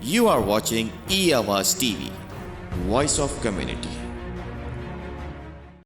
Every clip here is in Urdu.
You are watching E-Awaaz TV, Voice of Community.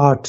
8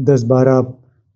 10, 12,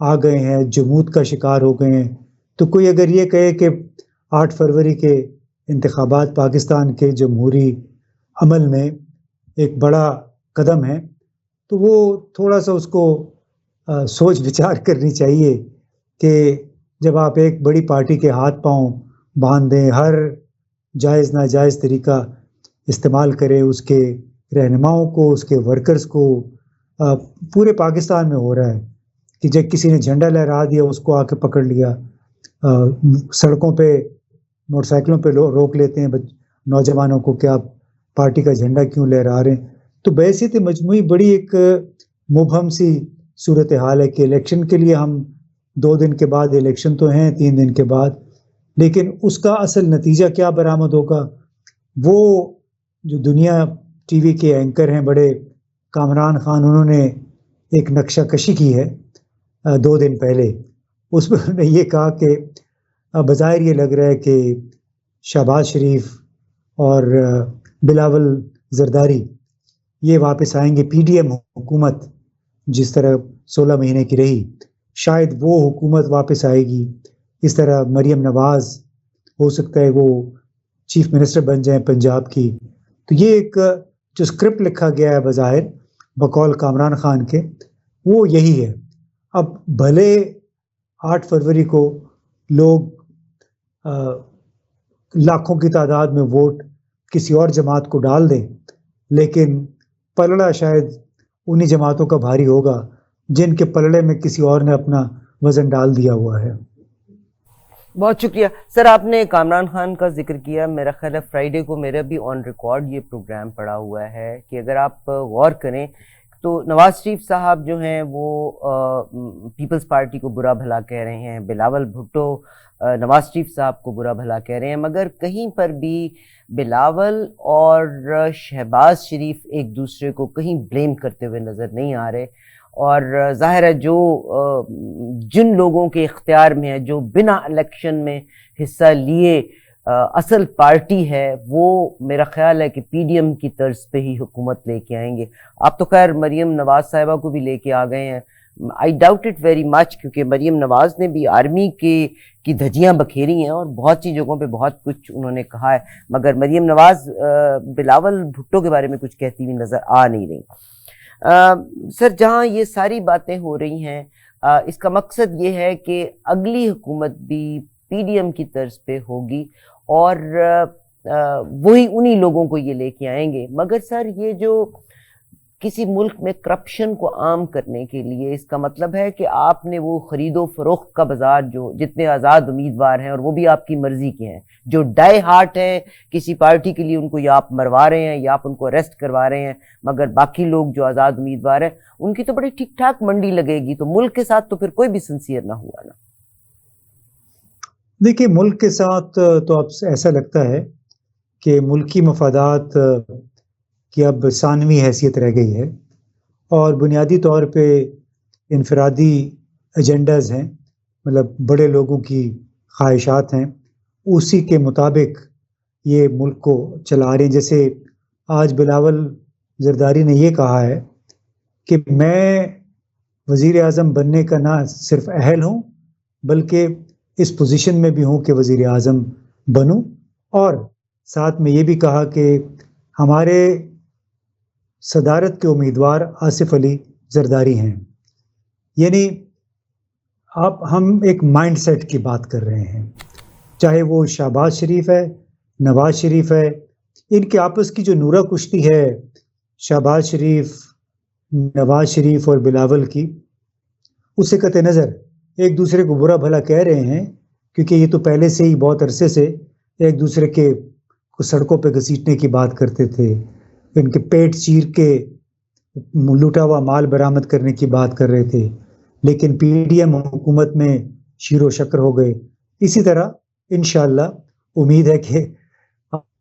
آ گئے ہیں, جمود کا شکار ہو گئے ہیں. تو کوئی اگر یہ کہے کہ 8 فروری کے انتخابات پاکستان کے جمہوری عمل میں ایک بڑا قدم ہے, تو وہ تھوڑا سا اس کو سوچ وچار کرنی چاہیے کہ جب آپ ایک بڑی پارٹی کے ہاتھ پاؤں باندھ دیں, ہر جائز ناجائز طریقہ استعمال کریں, اس کے رہنماؤں کو, اس کے ورکرز کو, پورے پاکستان میں ہو رہا ہے کہ جب کسی نے جھنڈا لہرا دیا اس کو آ کے پکڑ لیا, سڑکوں پہ موٹر سائیکلوں پہ روک لیتے ہیں نوجوانوں کو کہ آپ پارٹی کا جھنڈا کیوں لہرا رہے ہیں. تو بحیثیت مجموعی بڑی ایک مبہم سی صورتحال ہے کہ الیکشن کے لیے ہم 2 دن کے بعد, الیکشن تو ہیں 3 دن کے بعد, لیکن اس کا اصل نتیجہ کیا برآمد ہوگا, وہ جو دنیا ٹی وی کے اینکر ہیں بڑے, کامران خان, انہوں نے ایک نقشہ کشی کی ہے 2 دن پہلے. اس میں انہوں نے یہ کہا کہ بظاہر یہ لگ رہا ہے کہ شہباز شریف اور بلاول زرداری یہ واپس آئیں گے. پی ڈی ایم حکومت جس طرح 16 مہینے کی رہی, شاید وہ حکومت واپس آئے گی. اس طرح مریم نواز ہو سکتا ہے وہ چیف منسٹر بن جائیں پنجاب کی. تو یہ ایک جو اسکرپٹ لکھا گیا ہے بظاہر بقول کامران خان کے, وہ یہی ہے. اب بھلے 8 فروری کو لوگ لاکھوں کی تعداد میں ووٹ کسی اور جماعت کو ڈال دیں, لیکن پلڑا شاید انہی جماعتوں کا بھاری ہوگا جن کے پلڑے میں کسی اور نے اپنا وزن ڈال دیا ہوا ہے. بہت شکریہ سر. آپ نے کامران خان کا ذکر کیا, میرا خیال ہے فرائیڈے کو میرا بھی آن ریکارڈ یہ پروگرام پڑا ہوا ہے کہ اگر آپ غور کریں تو نواز شریف صاحب جو ہیں وہ پیپلز پارٹی کو برا بھلا کہہ رہے ہیں, بلاول بھٹو نواز شریف صاحب کو برا بھلا کہہ رہے ہیں, مگر کہیں پر بھی بلاول اور شہباز شریف ایک دوسرے کو کہیں بلیم کرتے ہوئے نظر نہیں آ رہے. اور ظاہر ہے جو جن لوگوں کے اختیار میں ہے, جو بنا الیکشن میں حصہ لیے اصل پارٹی ہے, وہ میرا خیال ہے کہ پی ڈی ایم کی طرز پہ ہی حکومت لے کے آئیں گے. آپ تو خیر مریم نواز صاحبہ کو بھی لے کے آ گئے ہیں, I doubt it very much, کیونکہ مریم نواز نے بھی آرمی کی دھجیاں بکھیری ہیں اور بہت سی جگہوں پہ بہت کچھ انہوں نے کہا ہے, مگر مریم نواز بلاول بھٹو کے بارے میں کچھ کہتی ہوئی نظر آ نہیں رہی. سر جہاں یہ ساری باتیں ہو رہی ہیں, اس کا مقصد یہ ہے کہ اگلی حکومت بھی پی ڈی ایم کی طرز پہ ہوگی اور وہی انہی لوگوں کو یہ لے کے آئیں گے. مگر سر یہ جو کسی ملک میں کرپشن کو عام کرنے کے لیے, اس کا مطلب ہے کہ آپ نے وہ خرید و فروخت کا بازار, جو جتنے آزاد امیدوار ہیں اور وہ بھی آپ کی مرضی کے ہیں, جو ڈائی ہارٹ ہیں کسی پارٹی کے لیے, ان کو یا آپ مروا رہے ہیں یا آپ ان کو اریسٹ کروا رہے ہیں, مگر باقی لوگ جو آزاد امیدوار ہیں ان کی تو بڑی ٹھیک ٹھاک منڈی لگے گی. تو ملک کے ساتھ تو پھر کوئی بھی سنسیئر نہ ہوا نا. دیکھیے ملک کے ساتھ تو اب ایسا لگتا ہے کہ ملکی مفادات کی اب ثانوی حیثیت رہ گئی ہے اور بنیادی طور پہ انفرادی ایجنڈاز ہیں, مطلب بڑے لوگوں کی خواہشات ہیں, اسی کے مطابق یہ ملک کو چلا رہے ہیں. جیسے آج بلاول زرداری نے یہ کہا ہے کہ میں وزیر اعظم بننے کا نہ صرف اہل ہوں بلکہ اس پوزیشن میں بھی ہوں کہ وزیر اعظم بنوں, اور ساتھ میں یہ بھی کہا کہ ہمارے صدارت کے امیدوار آصف علی زرداری ہیں. یعنی ہم ایک مائنڈ سیٹ کی بات کر رہے ہیں, چاہے وہ شہباز شریف ہے, نواز شریف ہے, ان کے آپس کی جو نورہ کشتی ہے شہباز شریف, نواز شریف اور بلاول کی, اس سے قطع نظر ایک دوسرے کو برا بھلا کہہ رہے ہیں کیونکہ یہ تو پہلے سے ہی بہت عرصے سے ایک دوسرے کے سڑکوں پہ گھسیٹنے کی بات کرتے تھے, ان کے پیٹ چیر کے لوٹا ہوا مال برآمد کرنے کی بات کر رہے تھے, لیکن پی ڈی ایم حکومت میں شیر و شکر ہو گئے. اسی طرح انشاءاللہ امید ہے کہ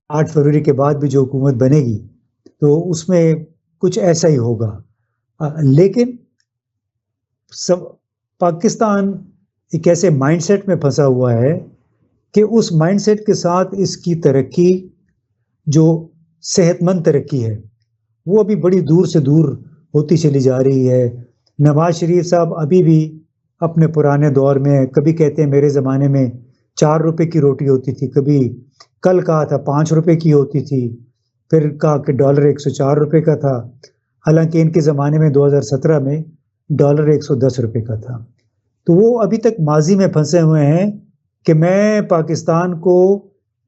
8 فروری کے بعد بھی جو حکومت بنے گی تو اس میں کچھ ایسا ہی ہوگا. لیکن پاکستان ایک ایسے مائنڈ سیٹ میں پھنسا ہوا ہے کہ اس مائنڈ سیٹ کے ساتھ اس کی ترقی, جو صحت مند ترقی ہے, وہ ابھی بڑی دور سے دور ہوتی چلی جا رہی ہے. نواز شریف صاحب ابھی بھی اپنے پرانے دور میں. کبھی کہتے ہیں میرے زمانے میں 4 روپے کی روٹی ہوتی تھی, کبھی کل کہا تھا 5 روپے کی ہوتی تھی, پھر کہا کہ ڈالر 104 روپے کا تھا, حالانکہ ان کے زمانے میں 2017 میں ڈالر 110 روپے کا تھا. تو وہ ابھی تک ماضی میں پھنسے ہوئے ہیں کہ میں پاکستان کو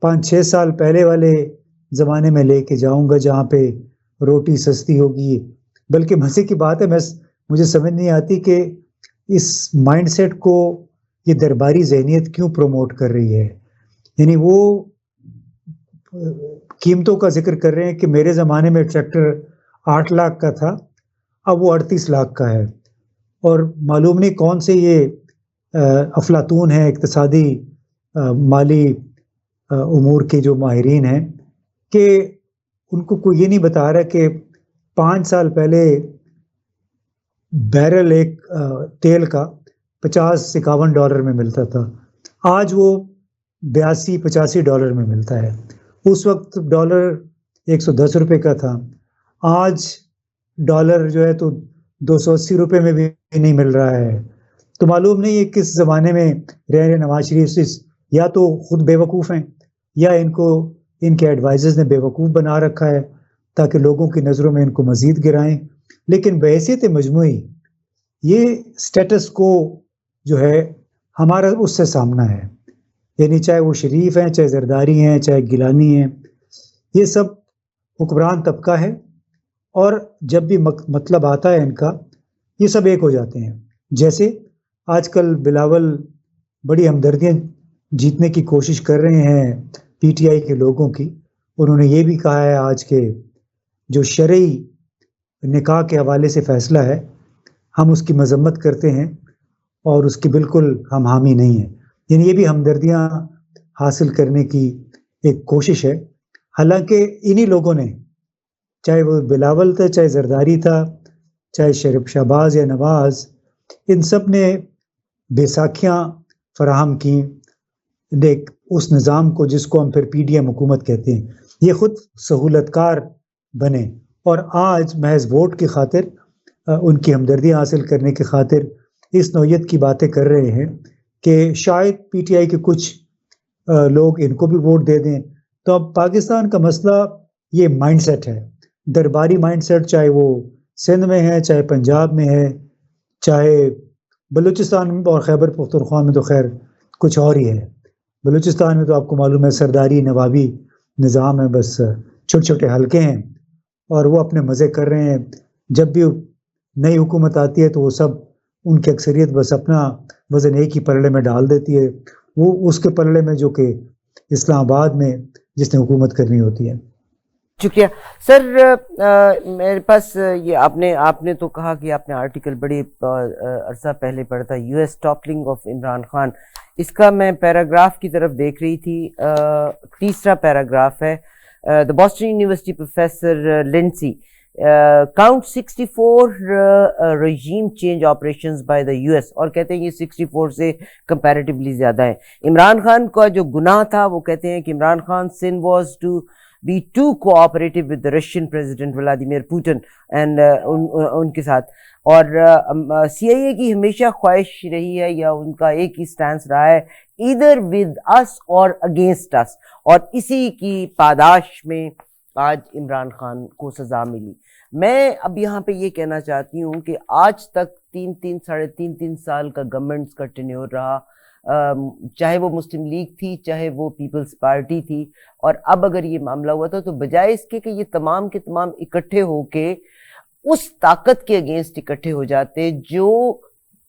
5-6 سال پہلے والے زمانے میں لے کے جاؤں گا جہاں پہ روٹی سستی ہوگی. بلکہ مزے کی بات ہے, مجھے سمجھ نہیں آتی کہ اس مائنڈ سیٹ کو یہ درباری ذہنیت کیوں پروموٹ کر رہی ہے. یعنی وہ قیمتوں کا ذکر کر رہے ہیں کہ میرے زمانے میں ٹریکٹر 8 لاکھ کا تھا, اب وہ 38 لاکھ کا ہے. اور معلوم نہیں کون سے یہ افلاطون ہیں, اقتصادی مالی امور کے جو ماہرین ہیں, کہ ان کو کوئی یہ نہیں بتا رہا کہ 5 سال پہلے بیرل ایک تیل کا 50-51 ڈالر میں ملتا تھا, آج وہ 82-85 ڈالر میں ملتا ہے. اس وقت ڈالر 110 روپے کا تھا, آج ڈالر جو ہے تو 280 روپے میں بھی نہیں مل رہا ہے. تو معلوم نہیں ہے کس زمانے میں رہ رہے نواز شریف, یا تو خود بے وقوف ہیں یا ان کے ایڈوائزرز نے بے وقوف بنا رکھا ہے تاکہ لوگوں کی نظروں میں ان کو مزید گرائیں. لیکن بحیثیت مجموعی یہ سٹیٹس کو جو ہے ہمارا اس سے سامنا ہے. یعنی چاہے وہ شریف ہیں, چاہے زرداری ہیں, چاہے گیلانی ہیں, یہ سب حکمران طبقہ ہے. اور جب بھی مطلب آتا ہے ان کا, یہ سب ایک ہو جاتے ہیں. جیسے آج کل بلاول بڑی ہمدردیاں جیتنے کی کوشش کر رہے ہیں پی ٹی آئی کے لوگوں کی. انہوں نے یہ بھی کہا ہے آج کے جو شرعی نکاح کے حوالے سے فیصلہ ہے, ہم اس کی مذمت کرتے ہیں اور اس کی بالکل ہم حامی نہیں ہیں. یعنی یہ بھی ہمدردیاں حاصل کرنے کی ایک کوشش ہے. حالانکہ انہی لوگوں نے, چاہے وہ بلاول تھا, چاہے زرداری تھا, چاہے شہباز یا نواز, ان سب نے بیساکھیاں فراہم کی اس نظام کو جس کو ہم پھر پی ڈی ایم حکومت کہتے ہیں. یہ خود سہولت کار بنے اور آج محض ووٹ کی خاطر, ان کی ہمدردی حاصل کرنے کی خاطر اس نوعیت کی باتیں کر رہے ہیں کہ شاید پی ٹی آئی کے کچھ لوگ ان کو بھی ووٹ دے دیں. تو اب پاکستان کا مسئلہ یہ مائنڈ سیٹ ہے, درباری مائنڈ سیٹ, چاہے وہ سندھ میں ہے, چاہے پنجاب میں ہے, چاہے بلوچستان میں اور خیبر پختونخوا میں تو خیر کچھ اور ہی ہے. بلوچستان میں تو آپ کو معلوم ہے سرداری نوابی نظام ہے, بس چھوٹے چھوٹے حلقے ہیں اور وہ اپنے مزے کر رہے ہیں. جب بھی نئی حکومت آتی ہے تو وہ سب, ان کی اکثریت بس اپنا وزن ایک ہی پلڑے میں ڈال دیتی ہے, وہ اس کے پلڑے میں جو کہ اسلام آباد میں جس نے حکومت کرنی ہوتی ہے. شکریہ سر. میرے پاس یہ آپ نے تو کہا کہ آپ نے آرٹیکل بڑی عرصہ پہلے پڑھا تھا, U S toppling of Imran Khan. اس کا میں پیراگراف کی طرف دیکھ رہی تھی, تیسرا پیراگراف ہے. The Boston University professor Lindsey count 64 regime change operations by the US, اور کہتے ہیں یہ 64 سے comparatively زیادہ ہے. عمران خان کا جو گناہ تھا وہ کہتے ہیں کہ Imran Khan sin was to be too cooperative with the Russian President Vladimir Putin and ان کے ساتھ. اور سی آئی اے کی ہمیشہ خواہش رہی ہے یا ان کا ایک ہی سٹانس رہا ہے, either with us or against us, اور اسی کی پاداش میں آج عمران خان کو سزا ملی. میں اب یہاں پہ یہ کہنا چاہتی ہوں کہ آج تک 3 سال کا گورنمنٹس کا ٹینیور رہا, چاہے وہ مسلم لیگ تھی, چاہے وہ پیپلز پارٹی تھی, اور اب اگر یہ معاملہ ہوا تھا تو بجائے اس کے کہ یہ تمام کے تمام اکٹھے ہو کے اس طاقت کے اگینسٹ اکٹھے ہو جاتے جو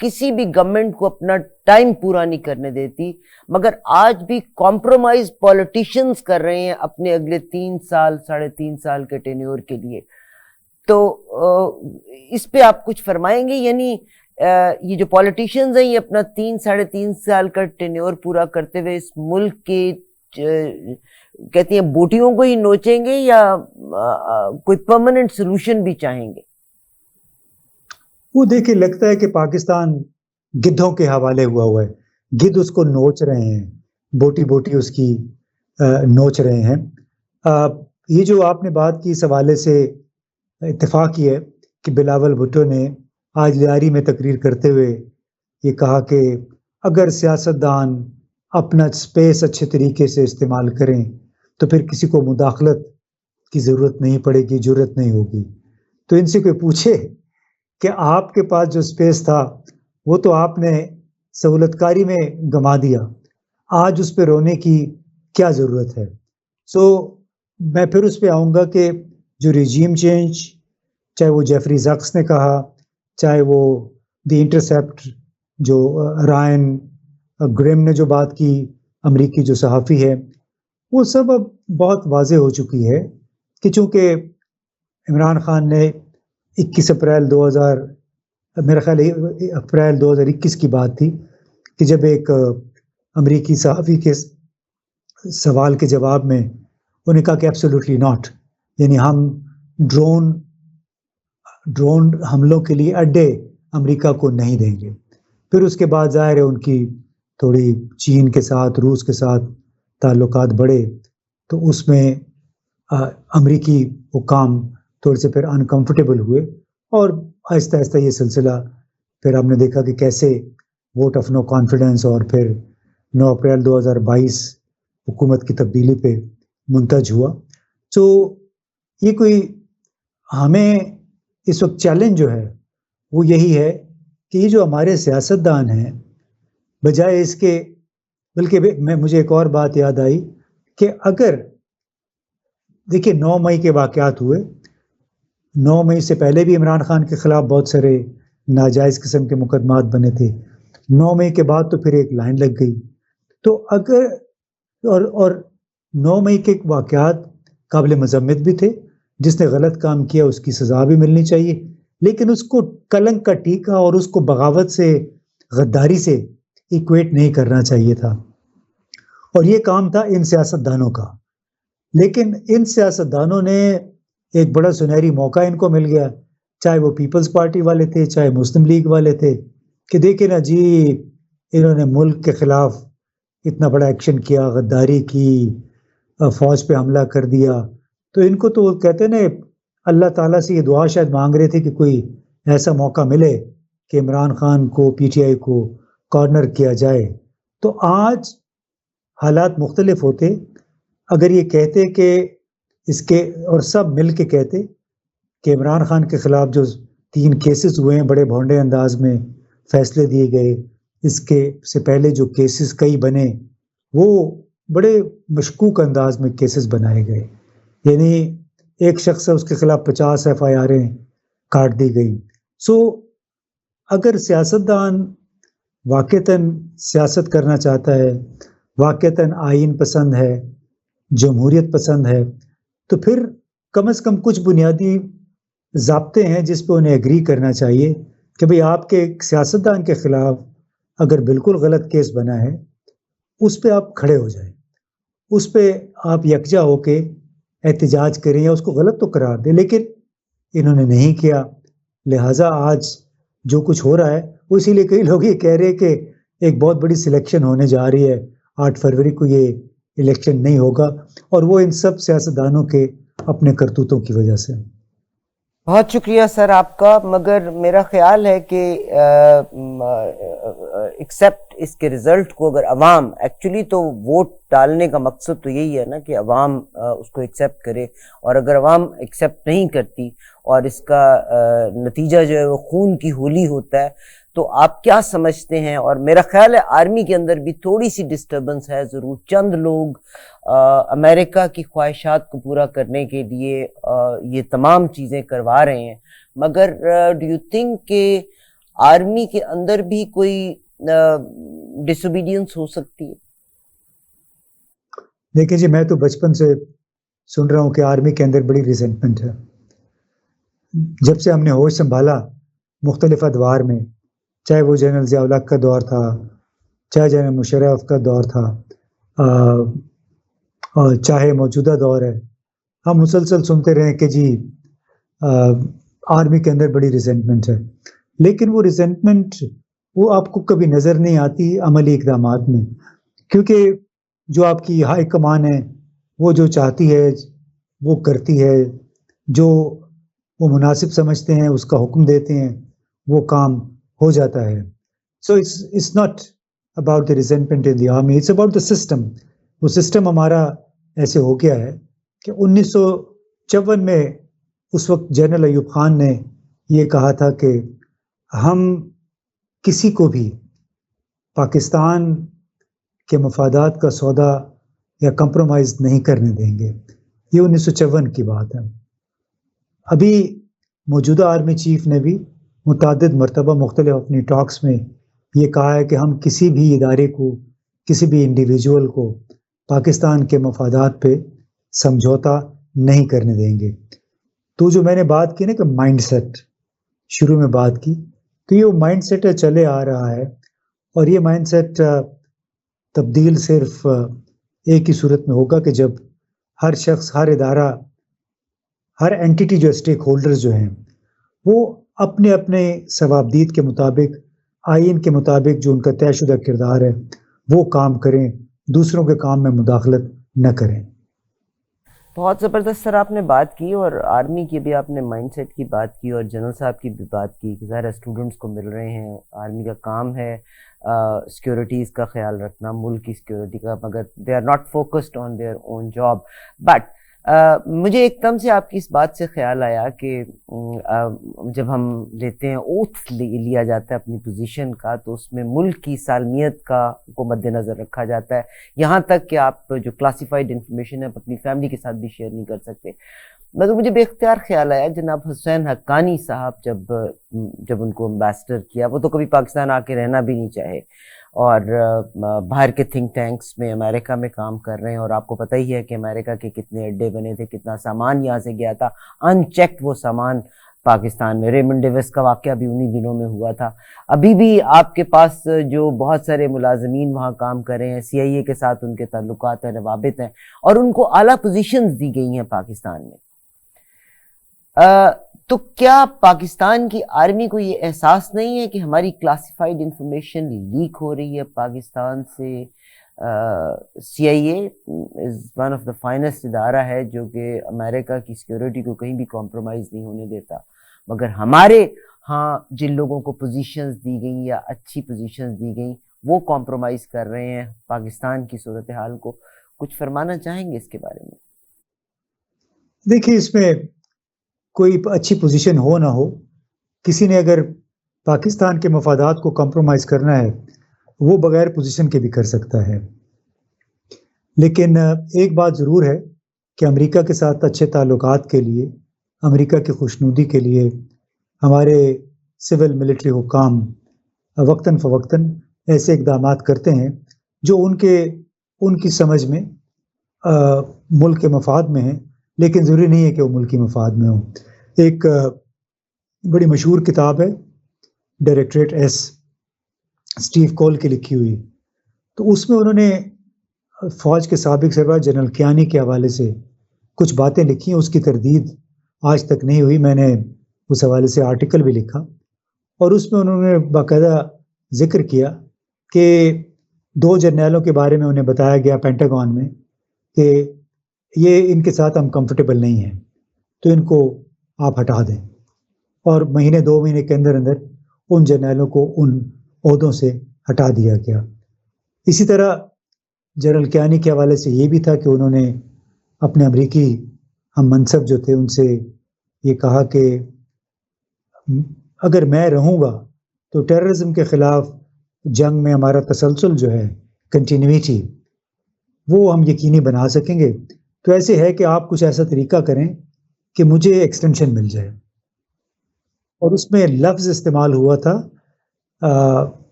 کسی بھی گورنمنٹ کو اپنا ٹائم پورا نہیں کرنے دیتی, مگر آج بھی کمپرومائز پولیٹیشنز کر رہے ہیں اپنے اگلے 3 سال 3.5 سال کے ٹینیور کے لیے. تو اس پہ آپ کچھ فرمائیں گے؟ یعنی یہ جو پولیٹیشنز ہیں یہ اپنا 3.5 سال کا ٹینیور پورا کرتے ہوئے اس ملک کے کہتی ہیں بوٹیوں کو ہی نوچیں گے یا کوئی پرماننٹ سلوشن بھی چاہیں گے؟ وہ دیکھیں, لگتا ہے کہ پاکستان گدھوں کے حوالے ہوا ہے. گدھ اس کو نوچ رہے ہیں, بوٹی بوٹی اس کی نوچ رہے ہیں. یہ جو آپ نے بات کی اس حوالے سے اتفاق یہ ہے کہ بلاول بھٹو نے آج لیاری میں تقریر کرتے ہوئے یہ کہا کہ اگر سیاستدان اپنا اسپیس اچھے طریقے سے استعمال کریں تو پھر کسی کو مداخلت کی ضرورت نہیں پڑے گی، جرت نہیں ہوگی. تو ان سے کوئی پوچھے کہ آپ کے پاس جو اسپیس تھا وہ تو آپ نے سہولت کاری میں گما دیا، آج اس پہ رونے کی کیا ضرورت ہے؟ سو میں پھر اس پہ آؤں گا کہ جو ریجیم چینج، چاہے وہ جیفری زکس نے کہا، چاہے وہ دی انٹرسیپٹ جو رائن گریم نے جو بات کی، امریکی جو صحافی ہے، وہ سب اب بہت واضح ہو چکی ہے کہ چونکہ عمران خان نے 21 اپریل 2000 میرا خیال ہے اپریل 2021 کی بات تھی کہ جب ایک امریکی صحافی کے سوال کے جواب میں انہوں نے کہا کہ ایبسولوٹلی ناٹ، یعنی ہم ڈرون حملوں کے لیے اڈے امریکہ کو نہیں دیں گے. پھر اس کے بعد ظاہر ہے ان کی تھوڑی چین کے ساتھ، روس کے ساتھ تعلقات بڑھے، تو اس میں امریکی حکام تھوڑے سے پھر انکمفرٹیبل ہوئے، اور آہستہ آہستہ یہ سلسلہ پھر ہم نے دیکھا کہ کیسے ووٹ آف نو کانفیڈنس اور پھر 9 اپریل 2022 حکومت کی تبدیلی پہ منتج ہوا. تو یہ کوئی ہمیں اس وقت چیلنج جو ہے وہ یہی ہے کہ یہ جو ہمارے سیاستدان ہیں، بجائے اس کے، بلکہ مجھے ایک اور بات یاد آئی کہ اگر دیکھیے 9 مئی کے واقعات ہوئے، 9 مئی سے پہلے بھی عمران خان کے خلاف بہت سارے ناجائز قسم کے مقدمات بنے تھے، 9 مئی کے بعد تو پھر ایک لائن لگ گئی. تو اگر اور 9 مئی کے واقعات قابل مذمت بھی تھے، جس نے غلط کام کیا اس کی سزا بھی ملنی چاہیے، لیکن اس کو کلنک کا ٹیکہ اور اس کو بغاوت سے، غداری سے ایکویٹ نہیں کرنا چاہیے تھا. اور یہ کام تھا ان سیاستدانوں کا. لیکن ان سیاستدانوں نے ایک بڑا سنہری موقع ان کو مل گیا، چاہے وہ پیپلز پارٹی والے تھے، چاہے مسلم لیگ والے تھے، کہ دیکھیں نا جی انہوں نے ملک کے خلاف اتنا بڑا ایکشن کیا، غداری کی، فوج پہ حملہ کر دیا. تو ان کو تو کہتے ہیں نا، اللہ تعالیٰ سے یہ دعا شاید مانگ رہے تھے کہ کوئی ایسا موقع ملے کہ عمران خان کو، پی ٹی آئی کو کارنر کیا جائے. تو آج حالات مختلف ہوتے اگر یہ کہتے کہ اس کے، اور سب مل کے کہتے کہ عمران خان کے خلاف جو 3 کیسز ہوئے ہیں، بڑے بھونڈے انداز میں فیصلے دیے گئے، اس کے سے پہلے جو کیسز کئی بنے وہ بڑے مشکوک انداز میں کیسز بنائے گئے، یعنی ایک شخص ہے اس کے خلاف 50 FIR کاٹ دی گئی. سو اگر سیاستدان واقعتاً سیاست کرنا چاہتا ہے، واقعتاً آئین پسند ہے، جمہوریت پسند ہے، تو پھر کم از کم کچھ بنیادی ضابطے ہیں جس پہ انہیں ایگری کرنا چاہیے کہ بھئی آپ کے ایک سیاستدان کے خلاف اگر بالکل غلط کیس بنا ہے، اس پہ آپ کھڑے ہو جائیں، اس پہ آپ یکجا ہو کے احتجاج کریں یا اس کو غلط تو قرار دیں. لیکن انہوں نے نہیں کیا، لہٰذا آج جو کچھ ہو رہا ہے وہ اسی لیے کئی لوگ یہ کہہ رہے ہیں کہ ایک بہت بڑی سلیکشن ہونے جا رہی ہے، 8 فروری کو یہ الیکشن نہیں ہوگا، اور وہ ان سب سیاستدانوں کے اپنے کرتوتوں کی وجہ سے. بہت شکریہ سر آپ کا. مگر میرا خیال ہے کہ ایکسیپٹ اس کے رزلٹ کو اگر عوام ایکچولی، تو ووٹ ڈالنے کا مقصد تو یہی ہے نا کہ عوام اس کو ایکسیپٹ کرے، اور اگر عوام ایکسیپٹ نہیں کرتی اور اس کا نتیجہ جو ہے وہ خون کی ہولی ہوتا ہے، تو آپ کیا سمجھتے ہیں؟ اور میرا خیال ہے آرمی کے اندر بھی تھوڑی سی ڈسٹربنس ہے ضرور، چند لوگ امریکہ کی خواہشات کو پورا کرنے کے لیے یہ تمام چیزیں کروا رہے ہیں، مگر ڈو یو تھنک کہ آرمی کے اندر بھی کوئی ڈس اوبیڈینس ہو سکتی ہے؟ دیکھیں جی، میں تو بچپن سے سن رہا ہوں کہ آرمی کے اندر بڑی ریزنٹمنٹ ہے. جب سے ہم نے ہوش سنبھالا مختلف ادوار میں، چاہے وہ جنرل ضیاء الحق کا دور تھا، چاہے جنرل مشرف کا دور تھا، چاہے موجودہ دور ہے، ہم مسلسل سنتے رہے کہ جی آرمی کے اندر بڑی ریزنٹمنٹ ہے. لیکن وہ ریزنٹمنٹ وہ آپ کو کبھی نظر نہیں آتی عملی اقدامات میں، کیونکہ جو آپ کی ہائی کمان ہے وہ جو چاہتی ہے وہ کرتی ہے، جو وہ مناسب سمجھتے ہیں اس کا حکم دیتے ہیں، وہ کام ہو جاتا ہے. So it's not about the resentment in the army, it's about the system. وہ سسٹم ہمارا ایسے ہو گیا ہے کہ 1954 میں اس وقت جنرل ایوب خان نے یہ کہا تھا کہ ہم کسی کو بھی پاکستان کے مفادات کا سودا یا کمپرومائز نہیں کرنے دیں گے. یہ 1954 کی بات ہے. ابھی موجودہ آرمی چیف نے بھی متعدد مرتبہ مختلف اپنی ٹاکس میں یہ کہا ہے کہ ہم کسی بھی ادارے کو، کسی بھی انڈیویجول کو پاکستان کے مفادات پہ سمجھوتا نہیں کرنے دیں گے. تو جو میں نے بات کی نا کہ مائنڈ سیٹ شروع میں بات کی، تو یہ وہ مائنڈ سیٹ چلے آ رہا ہے، اور یہ مائنڈ سیٹ تبدیل صرف ایک ہی صورت میں ہوگا کہ جب ہر شخص، ہر ادارہ، ہر اینٹیٹی جو اسٹیک ہولڈرز جو ہیں وہ اپنے اپنے ثوابدید کے مطابق، آئین کے مطابق جو ان کا طے شدہ کردار ہے وہ کام کریں، دوسروں کے کام میں مداخلت نہ کریں. بہت زبردست سر آپ نے بات کی، اور آرمی کی بھی آپ نے مائنڈ سیٹ کی بات کی، اور جنرل صاحب کی بھی بات کی کہ ظاہر اسٹوڈنٹس کو مل رہے ہیں. آرمی کا کام ہے سیکورٹیز کا خیال رکھنا، ملک کی سیکورٹی کا، مگر they are not focused on their own job. But مجھے ایک دم سے آپ کی اس بات سے خیال آیا کہ جب ہم لیتے ہیں اوتھ لیا جاتا ہے اپنی پوزیشن کا، تو اس میں ملک کی سالمیت کو مد نظر رکھا جاتا ہے، یہاں تک کہ آپ جو کلاسیفائڈ انفارمیشن ہے اپنی فیملی کے ساتھ بھی شیئر نہیں کر سکتے. مگر مجھے بے اختیار خیال آیا جناب حسین حقانی صاحب جب ان کو امبیسڈر کیا، وہ تو کبھی پاکستان آ کے رہنا بھی نہیں چاہے، اور باہر کے تھنک ٹینکس میں امریکہ میں کام کر رہے ہیں، اور آپ کو پتہ ہی ہے کہ امریکہ کے کتنے اڈے بنے تھے، کتنا سامان یہاں سے گیا تھا ان چیکڈ، وہ سامان پاکستان میں. ریمنڈ ڈیوس کا واقعہ بھی انہی دنوں میں ہوا تھا. ابھی بھی آپ کے پاس جو بہت سارے ملازمین وہاں کام کر رہے ہیں، سی آئی اے کے ساتھ ان کے تعلقات ہیں، روابط ہیں، اور ان کو اعلیٰ پوزیشنز دی گئی ہیں پاکستان میں. تو کیا پاکستان کی آرمی کو یہ احساس نہیں ہے کہ ہماری کلاسیفائڈ انفارمیشن لیک ہو رہی ہے پاکستان سے؟ C I A is one of the finest ادارہ ہے جو کہ امریکہ کی سیکورٹی کو کہیں بھی کمپرومائز نہیں ہونے دیتا، مگر ہمارے ہاں جن لوگوں کو پوزیشنز دی گئیں یا اچھی پوزیشنز دی گئیں وہ کمپرومائز کر رہے ہیں پاکستان کی صورتحال کو. کچھ فرمانا چاہیں گے اس کے بارے میں؟ دیکھیے، اس میں کوئی اچھی پوزیشن ہو نہ ہو، کسی نے اگر پاکستان کے مفادات کو کمپرومائز کرنا ہے وہ بغیر پوزیشن کے بھی کر سکتا ہے. لیکن ایک بات ضرور ہے کہ امریکہ کے ساتھ اچھے تعلقات کے لیے، امریکہ کی خوشنودی کے لیے ہمارے سول ملٹری حکام وقتاً فوقتاً ایسے اقدامات کرتے ہیں جو ان کی سمجھ میں ملک کے مفاد میں ہیں، لیکن ضروری نہیں ہے کہ وہ ملکی مفاد میں ہوں. ایک بڑی مشہور کتاب ہے ڈائریکٹریٹ ایس، اسٹیو کول کی لکھی ہوئی، تو اس میں انہوں نے فوج کے سابق سربراہ جنرل کیانی کے حوالے سے کچھ باتیں لکھی ہیں. اس کی تردید آج تک نہیں ہوئی. میں نے اس حوالے سے آرٹیکل بھی لکھا، اور اس میں انہوں نے باقاعدہ ذکر کیا کہ 2 جرنیلوں کے بارے میں انہیں بتایا گیا پینٹاگون میں کہ یہ ان کے ساتھ ہم کمفرٹیبل نہیں ہیں، تو ان کو آپ ہٹا دیں. اور 2 مہینے کے اندر ان جرنیلوں کو ان عہدوں سے ہٹا دیا گیا. اسی طرح جنرل کیانی کے حوالے سے یہ بھی تھا کہ انہوں نے اپنے امریکی ہم منصب جو تھے ان سے یہ کہا کہ اگر میں رہوں گا تو ٹیررزم کے خلاف جنگ میں ہمارا تسلسل جو ہے، کنٹینیوٹی، وہ ہم یقینی بنا سکیں گے. تو ایسے ہے کہ آپ کچھ ایسا طریقہ کریں کہ مجھے ایکسٹینشن مل جائے. اور اس میں لفظ استعمال ہوا تھا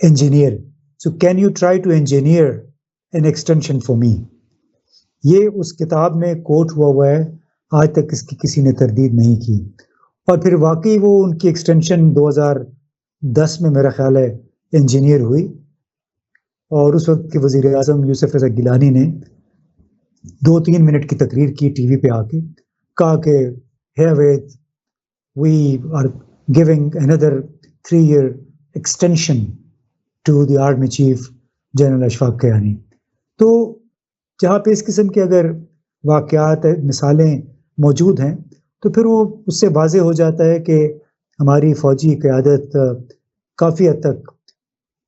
engineer. So can you try to engineer an extension for me. یہ اس کتاب میں کوٹ ہوا ہے، آج تک اس کی کسی نے تردید نہیں کی. اور پھر واقعی وہ ان کی ایکسٹینشن 2010 میں میرا خیال ہے انجینئر ہوئی، اور اس وقت کے وزیر اعظم یوسف رضا گیلانی نے 2-3 منٹ کی تقریر کی ٹی وی پہ آ کے، کہا کہ herewith we are giving another 3-year extension to the Army Chief General Ashfaq Kayani. تو جہاں پہ اس قسم کے اگر واقعات، مثالیں موجود ہیں، تو پھر وہ اس سے واضح ہو جاتا ہے کہ ہماری فوجی قیادت کافی حد تک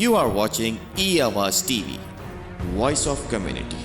You are watching E-Awaaz TV, Voice of Community.